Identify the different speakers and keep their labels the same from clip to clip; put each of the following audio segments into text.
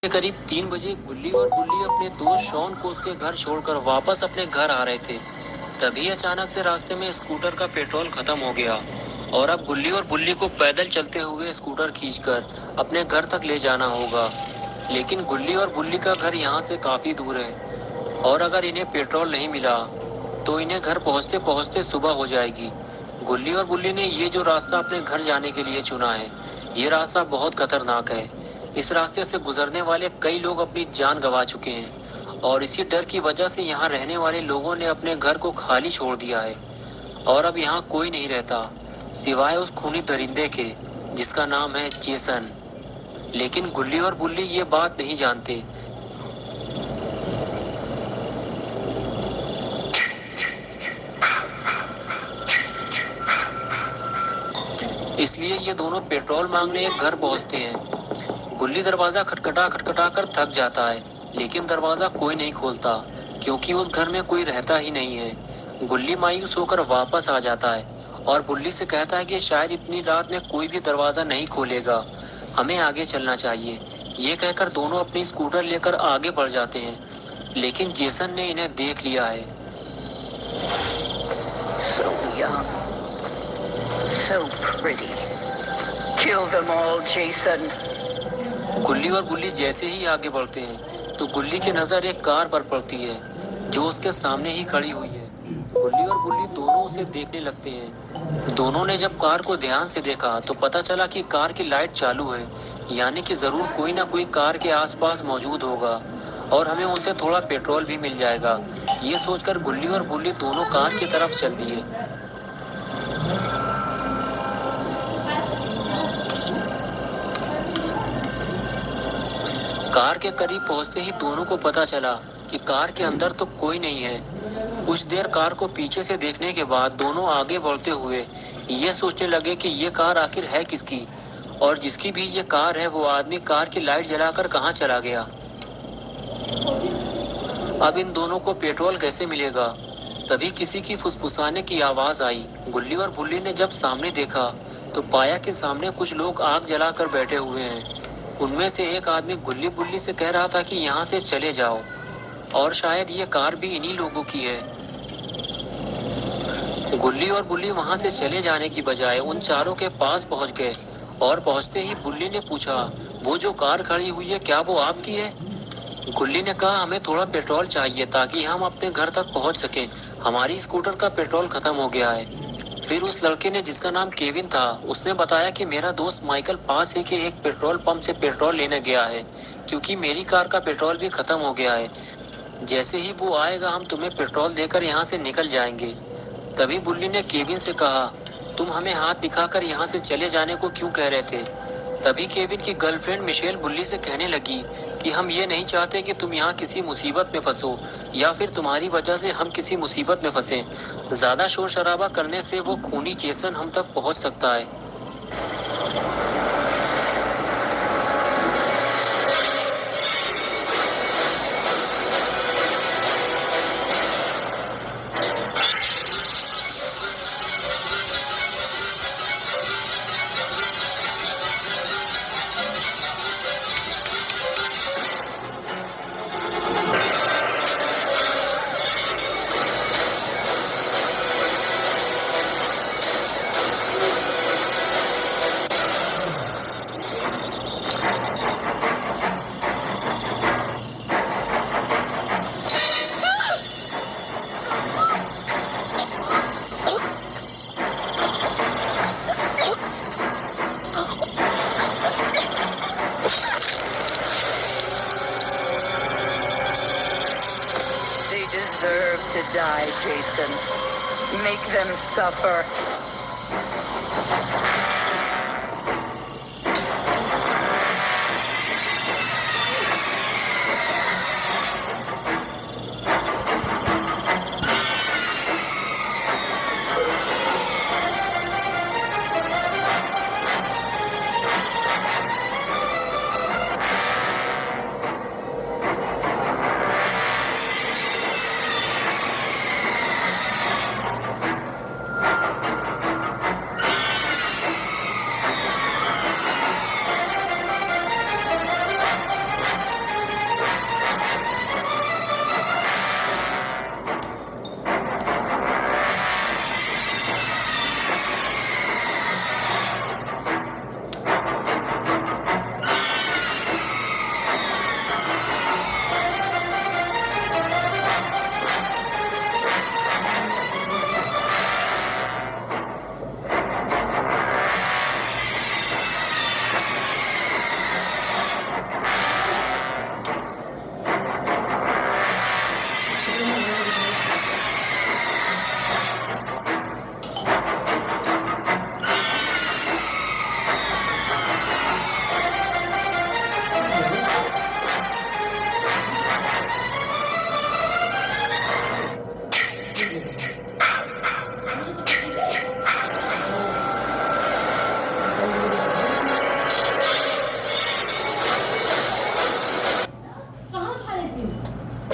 Speaker 1: के करीब 3 बजे गुल्ली और बुल्ली अपने दोस्त शॉन को उसके घर छोड़कर वापस अपने घर आ रहे थे। तभी अचानक से रास्ते में स्कूटर का पेट्रोल खत्म हो गया और अब गुल्ली और बुल्ली को पैदल चलते हुए स्कूटर खींचकर अपने घर तक ले जाना होगा। लेकिन गुल्ली और बुल्ली का घर यहाँ से काफी दूर है और अगर इन्हें पेट्रोल नहीं मिला तो इन्हें घर पहुँचते पहुँचते सुबह हो जाएगी। गुल्ली और बुल्ली ने ये जो रास्ता अपने घर जाने के लिए चुना है, ये रास्ता बहुत खतरनाक है। इस रास्ते से गुजरने वाले कई लोग अपनी जान गंवा चुके हैं और इसी डर की वजह से यहाँ रहने वाले लोगों ने अपने घर को खाली छोड़ दिया है और अब यहाँ कोई नहीं रहता सिवाय उस खूनी दरिंदे के जिसका नाम है जेसन। लेकिन गुल्ली और बुल्ली ये बात नहीं जानते। इसलिए ये दोनों पेट्रोल मांगने एक घर पहुंचते हैं। गुल्ली दरवाजा खटखटा खटखटा कर थक जाता है, लेकिन दरवाजा कोई नहीं खोलता क्योंकि उस घर में कोई रहता ही नहीं है। गुल्ली मायूस होकर वापस आ जाता है और बुल्ली से कहता है कि शायद इतनी रात में कोई भी दरवाजा नहीं खोलेगा, हमें आगे चलना चाहिए। ये कहकर दोनों अपनी स्कूटर लेकर आगे बढ़ जाते हैं, लेकिन जेसन ने इन्हें देख लिया है।
Speaker 2: So young, so pretty. Kill them all, Jason.
Speaker 1: गुल्ली और बुल्ली जैसे ही आगे बढ़ते हैं तो गुल्ली की नजर एक कार पर पड़ती है जो उसके सामने ही खड़ी हुई है। गुल्ली और बुल्ली दोनों उसे देखने लगते हैं। दोनों ने जब कार को ध्यान से देखा तो पता चला कि कार की लाइट चालू है, यानी कि जरूर कोई ना कोई कार के आसपास मौजूद होगा और हमें उनसे थोड़ा पेट्रोल भी मिल जाएगा। ये सोचकर गुल्ली और बुल्ली दोनों कार की तरफ चल दिए। कार के करीब पहुंचते ही दोनों को पता चला कि कार के अंदर तो कोई नहीं है। कुछ देर कार को पीछे से देखने के बाद दोनों आगे बढ़ते हुए ये सोचने लगे कि ये कार आखिर है किसकी और जिसकी भी ये कार है वो आदमी कार की लाइट जलाकर कहाँ चला गया। अब इन दोनों को पेट्रोल कैसे मिलेगा। तभी किसी की फुसफुसाने की आवाज आई। गुल्ली और बुल्ली ने जब सामने देखा तो पाया कि सामने कुछ लोग आग जलाकर बैठे हुए हैं। उनमें से एक आदमी गुल्ली बुल्ली से कह रहा था कि यहाँ से चले जाओ और शायद ये कार भी इन्हीं लोगों की है। गुल्ली और बुल्ली वहां से चले जाने की बजाय उन चारों के पास पहुंच गए और पहुंचते ही बुल्ली ने पूछा, वो जो कार खड़ी हुई है क्या वो आपकी है? गुल्ली ने कहा, हमें थोड़ा पेट्रोल चाहिए ताकि हम अपने घर तक पहुंच सकें। हमारी स्कूटर का पेट्रोल खत्म हो गया है। फिर उस लड़के ने जिसका नाम केविन था उसने बताया कि मेरा दोस्त माइकल पास ही के एक पेट्रोल पंप से पेट्रोल लेने गया है क्योंकि मेरी कार का पेट्रोल भी खत्म हो गया है। जैसे ही वो आएगा हम तुम्हें पेट्रोल देकर यहाँ से निकल जाएंगे। तभी बुल्ली ने केविन से कहा, तुम हमें हाथ दिखाकर यहाँ से चले जाने को क्यों कह रहे थे? तभी केविन की गर्लफ्रेंड मिशेल बुल्ली से कहने लगी कि हम ये नहीं चाहते कि तुम यहाँ किसी मुसीबत में फंसो या फिर तुम्हारी वजह से हम किसी मुसीबत में फंसे। ज्यादा शोर शराबा करने से वो खूनी जेसन हम तक पहुँच सकता है।
Speaker 2: To die, Jason. Make them suffer.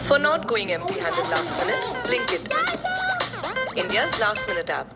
Speaker 3: For not going empty-handed last minute, Blinkit, India's last minute app.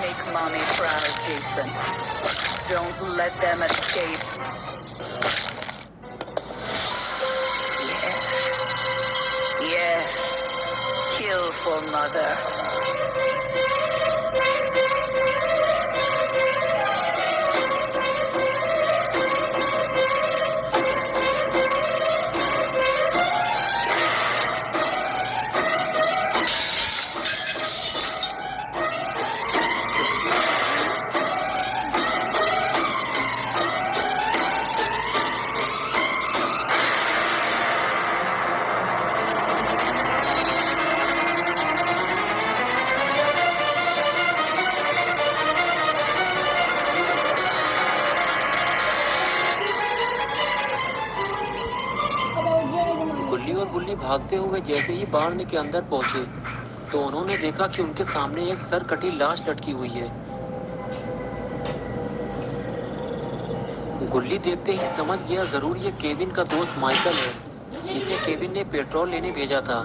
Speaker 2: Make mommy proud, Jason. Don't let them escape. Yes. Yes. Kill for mother.
Speaker 1: गुल्ली और बुल्ली भागते हुए जैसे ही बाढ़ के अंदर पहुंचे तो उन्होंने देखा कि उनके सामने एक सर कटी लाश लटकी हुई है। गुल्ली देखते ही समझ गया जरूर ये केविन का दोस्त माइकल है, जिसे केविन ने पेट्रोल लेने भेजा था।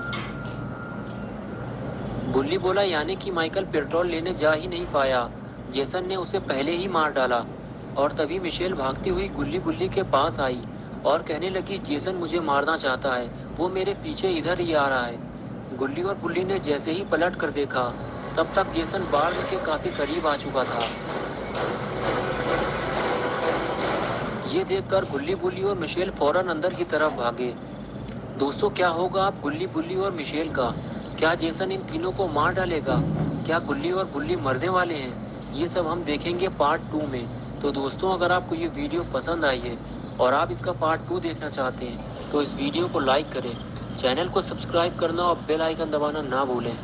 Speaker 1: बुल्ली बोला यानी कि माइकल पेट्रोल लेने जा ही नहीं पाया, जेसन ने उसे पहले ही मार डाला। और तभी मिशेल भागती हुई गुल्ली बुल्ली के पास आई और कहने लगी जेसन मुझे मारना चाहता है, वो मेरे पीछे इधर ही आ रहा है। गुल्ली और बुल्ली ने जैसे ही पलट कर देखा तब तक जेसन बाढ़ के काफी करीब आ चुका था। ये देखकर गुल्ली बुल्ली और मिशेल फौरन अंदर की तरफ भागे। दोस्तों क्या होगा अब गुल्ली बुल्ली और मिशेल का? क्या जेसन इन तीनों को मार डालेगा? क्या गुल्ली और बुल्ली मरने वाले हैं? ये सब हम देखेंगे पार्ट 2 में। तो दोस्तों अगर आपको ये वीडियो पसंद आई है और आप इसका पार्ट 2 देखना चाहते हैं तो इस वीडियो को लाइक करें, चैनल को सब्सक्राइब करना और बेल आइकन दबाना ना भूलें।